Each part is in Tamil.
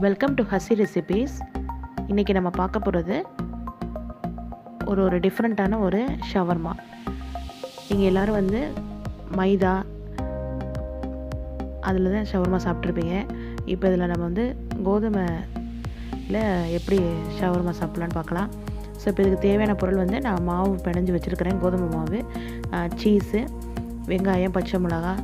Welcome to Hussey recipes. இன்றைக்கி நம்ம பார்க்க போகிறது ஒரு டிஃப்ரெண்ட்டான ஒரு ஷவர்மா. நீங்கள் எல்லோரும் வந்து மைதா அதில் தான் ஷவர்மா சாப்பிட்ருப்பீங்க. இப்போ இதில் நம்ம வந்து கோதுமையில் எப்படி ஷவர்மா சாப்பிட்லான்னு பார்க்கலாம். ஸோ இப்போ இதுக்கு தேவையான பொருள் வந்து நான் மாவு பிணைஞ்சு வச்சுருக்கிறேன். கோதுமை மாவு, சீஸு, வெங்காயம், பச்சை மிளகாய்,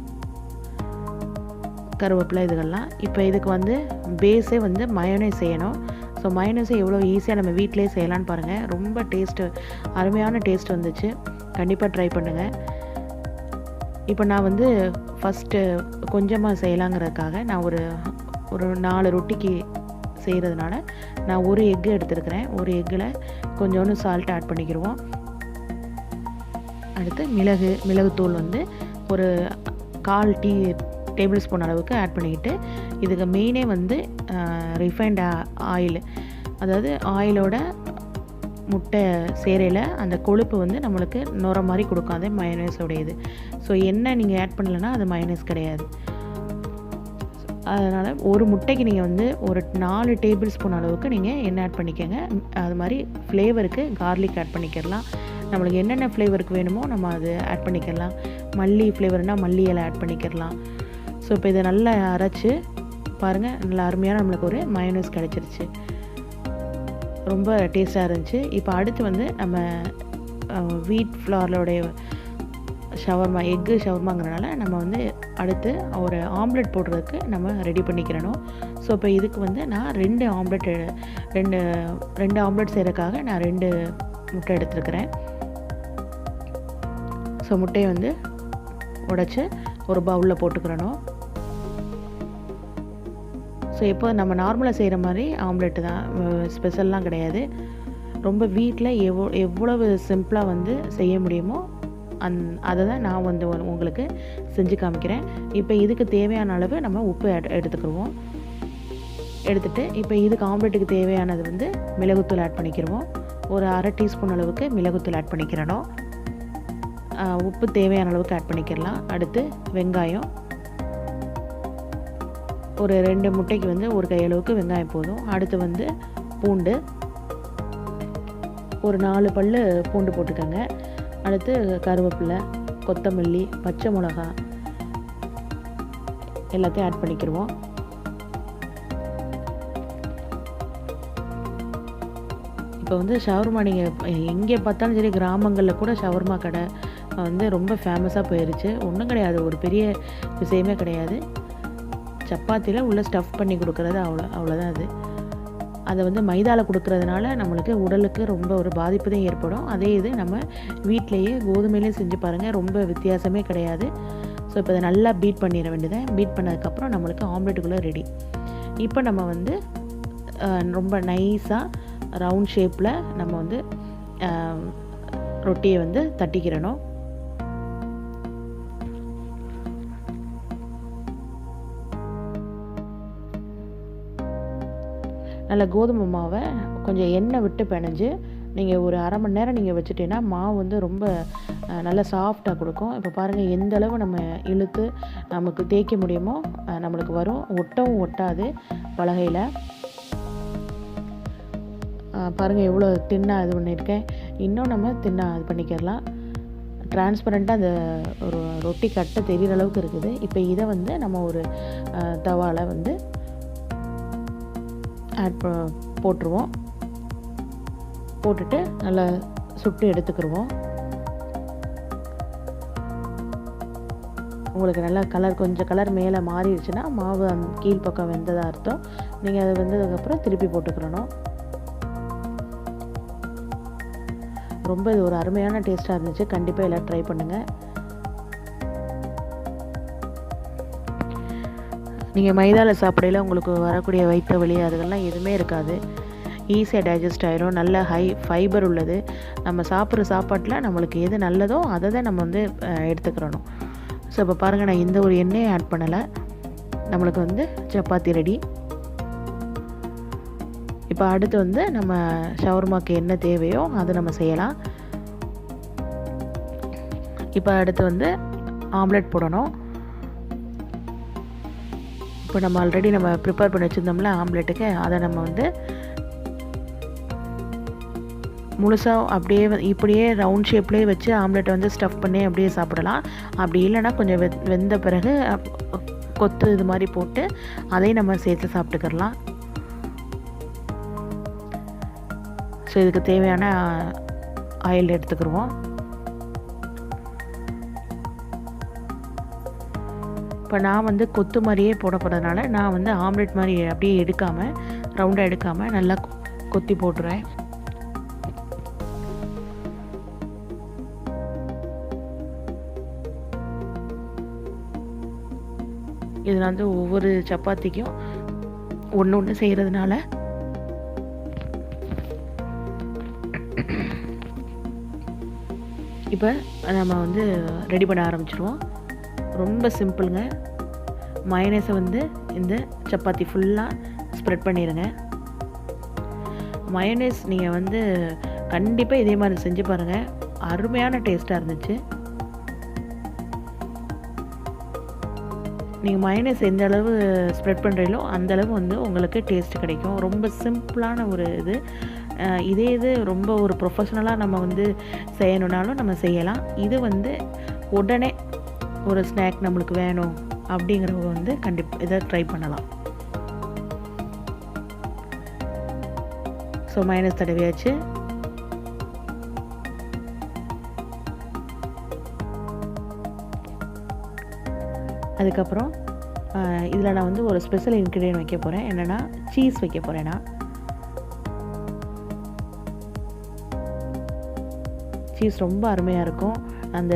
கருவேப்பிலை, இதுகள்லாம். இப்போ இதுக்கு வந்து பேஸே வந்து மயோனைஸ் செய்யணும். ஸோ மயோனைஸை எவ்வளோ ஈஸியாக நம்ம வீட்டிலே செய்யலான்னு பாருங்கள். ரொம்ப அருமையான டேஸ்ட் வந்துச்சு. கண்டிப்பாக ட்ரை பண்ணுங்கள். இப்போ நான் வந்து ஃபஸ்ட்டு கொஞ்சமாக செய்யலாங்கிறதுக்காக நான் ஒரு 4 ரொட்டிக்கு செய்கிறதுனால நான் ஒரு எக்கு எடுத்துருக்கிறேன். ஒரு எக்கில் கொஞ்சோண்டு சால்ட் ஆட் பண்ணிக்கிடுவோம். அடுத்து மிளகுத்தூள் வந்து ஒரு 1/4 டேபிள் ஸ்பூன் அளவுக்கு ஆட் பண்ணிக்கிட்டு, இதுக்கு மெயினே வந்து ரிஃபைண்ட் ஆயில், அதாவது ஆயிலோட முட்டை சேரையில் அந்த கொழுப்பு வந்து நம்மளுக்கு நுர மாதிரி கொடுக்கும். அதே மயோனைஸோடைய இது. ஸோ எண்ணெய் நீங்கள் ஆட் பண்ணலைன்னா அது மயோனைஸ் கிடையாது. அதனால் ஒரு முட்டைக்கு நீங்கள் வந்து ஒரு 4 டேபிள் ஸ்பூன் அளவுக்கு நீங்கள் எண்ணெய் ஆட் பண்ணிக்கோங்க. அது மாதிரி ஃப்ளேவருக்கு கார்லிக் ஆட் பண்ணிக்கிறலாம். நம்மளுக்கு என்னென்ன ஃப்ளேவருக்கு வேணுமோ நம்ம அது ஆட் பண்ணிக்கலாம். மல்லி ஃப்ளேவர்னால் மல்லி இலை ஆட் பண்ணிக்கிறலாம். ஸோ இப்போ இதை நல்லா அரைச்சி பாருங்கள், நல்லா அருமையான நம்மளுக்கு ஒரு மயோனைஸ் கிடச்சிருச்சு. ரொம்ப டேஸ்ட்டாக இருந்துச்சு. இப்போ அடுத்து வந்து நம்ம வீட் ஃப்ளாரோடைய ஷவர்மா, எக்கு ஷவர்மாங்கிறனால நம்ம வந்து அடுத்து ஒரு ஆம்லெட் போடுறதுக்கு நம்ம ரெடி பண்ணிக்கிறணும். ஸோ இப்போ இதுக்கு வந்து நான் 2 ஆம்லெட் செய்கிறதுக்காக நான் 2 முட்டை எடுத்துருக்கிறேன். ஸோ முட்டையை வந்து உடைச்சி ஒரு பவுலில் போட்டுக்கிறணும். ஸோ இப்போ நம்ம நார்மலாக செய்கிற மாதிரி ஆம்லெட்டு தான், ஸ்பெஷல்லாம் கிடையாது. ரொம்ப வீட்டில் எவ்வளவு சிம்பிளாக வந்து செய்ய முடியுமோ அதை தான் நான் வந்து உங்களுக்கு செஞ்சு காமிக்கிறேன். இப்போ இதுக்கு தேவையான அளவு நம்ம உப்பு எடுத்துக்கிடுவோம். எடுத்துகிட்டு இப்போ இதுக்கு ஆம்லெட்டுக்கு தேவையானது வந்து மிளகுத்தூள் ஆட் பண்ணிக்கிடுவோம். ஒரு 1/2 டீஸ்பூன் அளவுக்கு மிளகுத்தூள் ஆட் பண்ணிக்கிறணும். உப்பு தேவையான அளவுக்கு ஆட் பண்ணிக்கிடலாம். அடுத்து வெங்காயம், ஒரு 2 முட்டைக்கு வந்து ஒரு கையளவுக்கு வெங்காயம் போதும். அடுத்து வந்து பூண்டு, ஒரு 4 பல்லு பூண்டு போட்டுக்கோங்க. அடுத்து கருவேப்பிலை, கொத்தமல்லி, பச்சை மிளகாய் எல்லாத்தையும் ஆட் பண்ணிக்கிடுவோம். இப்போ வந்து ஷவர்மா நீங்கள் எங்கே பார்த்தாலும் சரி, கிராமங்களில் கூட ஷவர்மா கடை வந்து ரொம்ப ஃபேமஸாக போயிடுச்சு. ஒன்றும் கிடையாது, ஒரு பெரிய விஷயமே கிடையாது. சப்பாத்தியில் உள்ள ஸ்டஃப் பண்ணி கொடுக்குறது அவ்வளோதான். அதை வந்து மைதாவில் கொடுக்கறதுனால நம்மளுக்கு உடலுக்கு ரொம்ப ஒரு பாதிப்பு தான் ஏற்படும். அதே இது நம்ம வீட்டிலையே கோதுமையிலே செஞ்சு பாருங்கள், ரொம்ப வித்தியாசமே கிடையாது. ஸோ இப்போ அதை நல்லா பீட் பண்ணிட வேண்டியது. பீட் பண்ணதுக்கப்புறம் நம்மளுக்கு ஆம்லெட்டுக்குள்ளே ரெடி. இப்போ நம்ம வந்து ரொம்ப நைஸாக ரவுண்ட் ஷேப்பில் நம்ம வந்து ரொட்டியை வந்து தட்டிக்கிறணும். நல்ல கோதுமை மாவை கொஞ்சம் எண்ணெய் விட்டு பிணைஞ்சு நீங்கள் ஒரு 1/2 மணி நேரம் நீங்கள் வச்சுட்டீங்கன்னா மாவு வந்து ரொம்ப நல்லா சாஃப்டாக கொடுக்கும். இப்போ பாருங்கள், எந்த அளவு நம்ம இழுத்து நமக்கு தேய்க்க முடியுமோ நம்மளுக்கு வரும். ஒட்டவும் ஒட்டாது பலகையில். பாருங்கள் எவ்வளோ தின்னாக இது பண்ணியிருக்கேன். இன்னும் நம்ம தின்னாக இது பண்ணிக்கிறலாம். டிரான்ஸ்பரண்ட்டாக அந்த ஒரு ரொட்டி கட்டை தெரிகிற அளவுக்கு இருக்குது. இப்போ இதை வந்து நம்ம ஒரு தவாவில் வந்து போட்டுருவோம். போட்டுட்டு நல்லா சுட்டு எடுத்துக்கிடுவோம். உங்களுக்கு நல்லா கொஞ்சம் கலர் மேலே மாறிடுச்சுன்னா மாவு அந்த கீழ்ப்பக்கம் வெந்ததாக அர்த்தம். நீங்கள் அதை வெந்ததுக்கப்புறம் திருப்பி போட்டுக்கிறணும். ரொம்ப இது ஒரு அருமையான டேஸ்ட்டாக இருந்துச்சு. கண்டிப்பாக எல்லாம் ட்ரை பண்ணுங்கள். நீங்கள் மைதாவில் சாப்பிடையில் உங்களுக்கு வரக்கூடிய வயிற்று வலி அதுகள்லாம் எதுவுமே இருக்காது. ஈஸியாக டைஜஸ்ட் ஆகிடும். நல்ல ஃபைபர் உள்ளது. நம்ம சாப்பிட்ற சாப்பாட்டில் நம்மளுக்கு எது நல்லதோ அதை தான் நம்ம வந்து எடுத்துக்கிறணும். ஸோ இப்போ பாருங்கள், நான் இந்த ஒரு எண்ணெயை ஆட் பண்ணலை. நம்மளுக்கு வந்து சப்பாத்தி ரெடி. இப்போ அடுத்து வந்து நம்ம ஷவர்மாக்கு என்ன தேவையோ அதை நம்ம செய்யலாம். இப்போ அடுத்து வந்து ஆம்லெட் போடணும். இப்போ இப்போ நம்ம ஆல்ரெடி ப்ரிப்பேர் பண்ணி வச்சுருந்தோம்ல ஆம்லெட்டுக்கு, அதை நம்ம வந்து முழுசாக அப்படியே இப்படியே ரவுண்ட் ஷேப்லேயே வச்சு ஆம்லெட்டை வந்து ஸ்டஃப் பண்ணி அப்படியே சாப்பிடலாம். அப்படி இல்லைன்னா கொஞ்சம் வெந்த பிறகு கொத்து இது மாதிரி போட்டு அதையும் நம்ம சேர்த்து சாப்பிட்டுக்கிறலாம். ஸோ இதுக்கு தேவையான ஆயில் எடுத்துக்கிடுவோம். இப்போ நான் வந்து கொத்து மாதிரியே போட போகிறதுனால நான் வந்து ஆம்லெட் மாதிரி அப்படியே எடுக்காமல், ரவுண்டாக எடுக்காமல் நல்லா கொத்தி போட்டுருவேன். இதில் வந்து ஒவ்வொரு சப்பாத்திக்கும் ஒன்று ஒன்று செய்கிறதுனால இப்போ நம்ம வந்து ரெடி பண்ண ஆரம்பிச்சிருவோம். ரொம்ப சிம்பிளுங்க. மயோனைஸை வந்து இந்த சப்பாத்தி ஃபுல்லாக ஸ்ப்ரெட் பண்ணிடுங்க. மயோனைஸ் நீங்கள் வந்து கண்டிப்பாக இதே மாதிரி செஞ்சு பாருங்கள். அருமையான டேஸ்ட்டாக இருந்துச்சு. நீங்கள் மயோனைஸ் எந்த அளவு ஸ்ப்ரெட் பண்ணுறீங்களோ அந்தளவு வந்து உங்களுக்கு டேஸ்ட் கிடைக்கும். ரொம்ப சிம்பிளான ஒரு இது ரொம்ப ஒரு ப்ரொஃபஷ்னலாக நம்ம வந்து செய்யணுன்னாலும் நம்ம செய்யலாம். இது வந்து உடனே ஒரு ஸ்நாக் நம்மளுக்கு வேணும் அப்படிங்கிறவங்க வந்து கண்டிப்பாக இதை ட்ரை பண்ணலாம். ஸோ மயோனைஸ் தடவியாச்சு. அதுக்கப்புறம் இதில் நான் வந்து ஒரு ஸ்பெஷல் இன்க்ரீடியன்ட் வைக்க போகிறேன். என்னென்னா சீஸ் வைக்க போகிறேன். நான் சீஸ் ரொம்ப அருமையாக இருக்கும். அந்த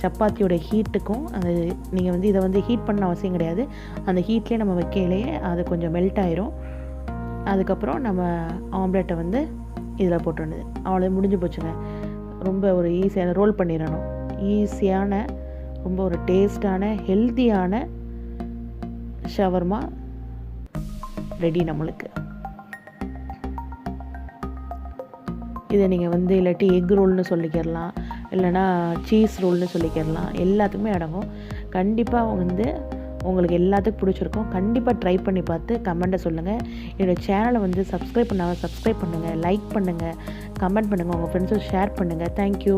சப்பாத்தியோட ஹீட்டுக்கும் நீங்கள் வந்து இதை வந்து ஹீட் பண்ண அவசியம் கிடையாது. அந்த ஹீட்லேயே நம்ம வைக்கையிலேயே அது கொஞ்சம் மெல்ட் ஆயிரும். அதுக்கப்புறம் நம்ம ஆம்லெட்டை வந்து இதில் போட்டுருந்தது அவ்வளோ முடிஞ்சு போச்சுங்க. ரொம்ப ஒரு ஈஸியான ரோல் பண்ணிடணும். ஈஸியான ரொம்ப ஒரு டேஸ்டான ஹெல்த்தியான ஷவர்மா ரெடி நம்மளுக்கு. இதை நீங்கள் வந்து இல்லாட்டி எக் ரோல்னு சொல்லிக்கிறலாம், இல்லைனா சீஸ் ரோல்னு சொல்லிக்கிறலாம். எல்லாத்துக்குமே அடங்கும். கண்டிப்பாக வந்து உங்களுக்கு எல்லாத்துக்கும் பிடிச்சிருக்கும். கண்டிப்பாக ட்ரை பண்ணி பார்த்து கமெண்ட்டை சொல்லுங்கள். என்னோடய சேனலை வந்து சப்ஸ்கிரைப் பண்ணாமல் சப்ஸ்கிரைப் பண்ணுங்கள், லைக் பண்ணுங்கள், கமெண்ட் பண்ணுங்கள், உங்கள் ஃப்ரெண்ட்ஸும் ஷேர் பண்ணுங்கள். தேங்க்யூ.